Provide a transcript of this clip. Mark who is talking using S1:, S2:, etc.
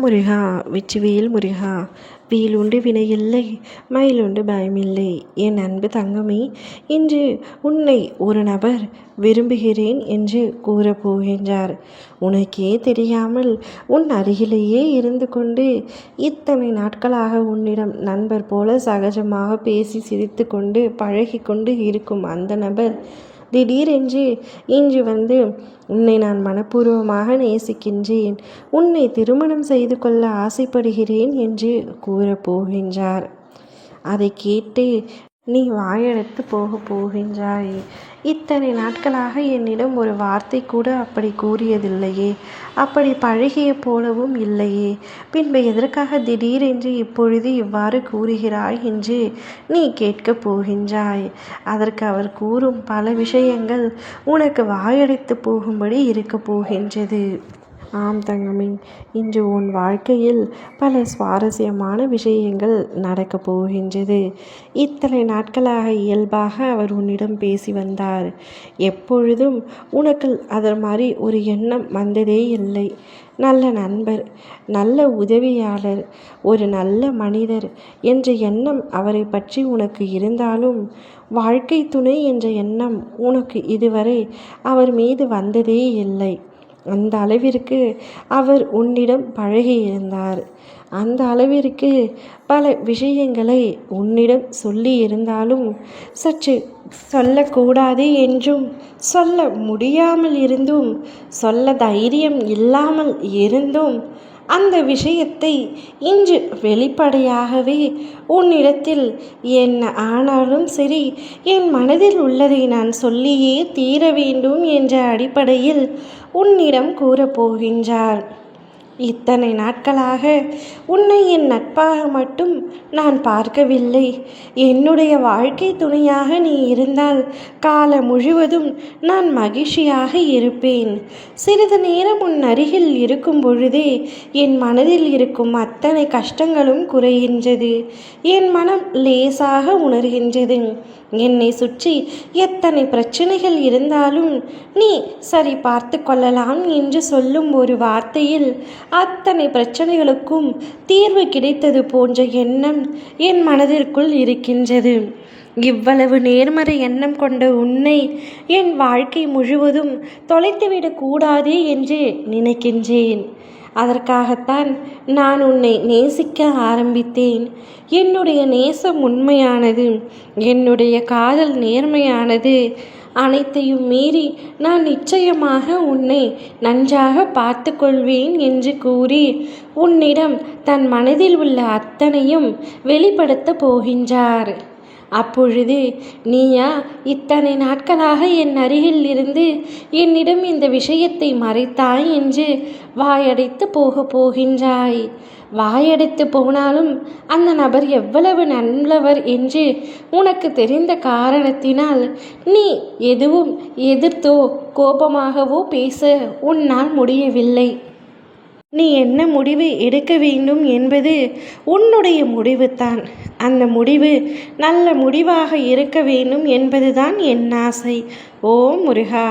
S1: முருகா வெற்றிவேல் முருகா, வேலுண்டு வினையில்லை மயிலுண்டு பயமில்லை. என் அன்பு தங்கமே, இன்று உன்னை ஒரு நபர் விரும்புகிறேன் என்று கூறப்போகின்றார். உனக்கே தெரியாமல் உன் அருகிலேயே இருந்து கொண்டு இத்தனை நாட்களாக உன்னிடம் நண்பர் போல சகஜமாக பேசி சிரித்து கொண்டு பழகி கொண்டு இருக்கும் அந்த நபர் திடீரென்று இன்று வந்து உன்னை நான் மனப்பூர்வமாக நேசிக்கின்றேன், உன்னை திருமணம் செய்து கொள்ள ஆசைப்படுகிறேன் என்று கூறப்போகின்றார். அதை கேட்டு நீ வாயெடுத்து போகின்றாய். இத்தனை நாட்களாக என்னிடம் ஒரு வார்த்தை கூட அப்படி கூறியதில்லையே, அப்படி பழகிய போலவும் இல்லையே, பின்பு எதற்காக திடீரென்று இப்பொழுது இவ்வாறு கூறுகிறாய் என்று நீ கேட்கப் போகின்றாய். அதற்கு அவர் கூறும் பல விஷயங்கள் உனக்கு வாயடைத்து போகும்படி இருக்கப் போகின்றது. ஆம் தங்கமே, இன்று உன் வாழ்க்கையில் பல சுவாரஸ்யமான விஷயங்கள் நடக்கப் போகின்றது. இத்தனை நாட்களாக இயல்பாக அவர் உன்னிடம் பேசி வந்தார். எப்பொழுதும் உனக்கு அது மாதிரி ஒரு எண்ணம் வந்ததே இல்லை. நல்ல நண்பர், நல்ல உதவியாளர், ஒரு நல்ல மனிதர் என்ற எண்ணம் அவரை பற்றி உனக்கு இருந்தாலும் வாழ்க்கை துணை என்ற எண்ணம் உனக்கு இதுவரை அவர் மீது வந்ததே இல்லை. அந்த அளவிற்கு அவர் உன்னிடம் பழகியிருந்தார். அந்த அளவிற்கு பல விஷயங்களை உன்னிடம் சொல்லி இருந்தாலும் சற்று சொல்லக்கூடாது என்றும் சொல்ல முடியாமல் இருந்தும் சொல்ல தைரியம் இல்லாமல் இருந்தும் அந்த விஷயத்தை இன்று வெளிப்படையாகவே உன்னிடத்தில் என்ன ஆனாலும் சரி, என் மனதில் உள்ளதை நான் சொல்லியே தீர வேண்டும் என்ற அடிப்படையில் உன்னிடம் கூறப்போகின்றார். இத்தனை நாட்களாக உன்னை என் நட்பாக மட்டும் நான் பார்க்கவில்லை. என்னுடைய வாழ்க்கை துணையாக நீ இருந்தால் காலம் முழுவதும் நான் மகிழ்ச்சியாக இருப்பேன். சிறிது நேரம் உன் அருகில் இருக்கும் பொழுதே என் மனதில் இருக்கும் அத்தனை கஷ்டங்களும் குறைகின்றது. என் மனம் லேசாக உணர்கின்றது. என்னை சுற்றி எத்தனை பிரச்சனைகள் இருந்தாலும் நீ சரி பார்த்து கொள்ளலாம் என்று சொல்லும் ஒரு வார்த்தையில் அத்தனை பிரச்சனைகளுக்கும் தீர்வு கிடைத்தது போன்ற எண்ணம் என் மனதிற்குள் இருக்கின்றது. இவ்வளவு நேர்மறை எண்ணம் கொண்ட உன்னை என் வாழ்க்கை முழுவதும் தொலைத்துவிடக் கூடாது என்று நினைக்கின்றேன். அதற்காகத்தான் நான் உன்னை நேசிக்க ஆரம்பித்தேன். என்னுடைய நேசம் உண்மையானது, என்னுடைய காதல் நேர்மையானது. அனைத்தையும் மீறி நான் நிச்சயமாக உன்னை நன்றாக பார்த்து கொள்வேன் என்று கூறி உன்னிடம் தன் மனதில் உள்ள அத்தனையும் வெளிப்படுத்தப் போகின்றார். அப்பொழுது நீயா இத்தனை நாட்களாக என் அருகில் இருந்து என்னிடம் இந்த விஷயத்தை மறைத்தாய் என்று வாயடைத்து போகின்றாய். வாயடைத்து போனாலும் அந்த நபர் எவ்வளவு நல்லவர் என்று உனக்கு தெரிந்த காரணத்தினால் நீ எதுவும் எதிர்த்தோ கோபமாகவோ பேச உன்னால் முடியவில்லை. நீ என்ன முடிவு எடுக்க வேண்டும் என்பது உன்னுடைய முடிவுதான். அந்த முடிவு நல்ல முடிவாக இருக்க வேண்டும் என்பதுதான் என் ஆசை. ஓம் முருகா.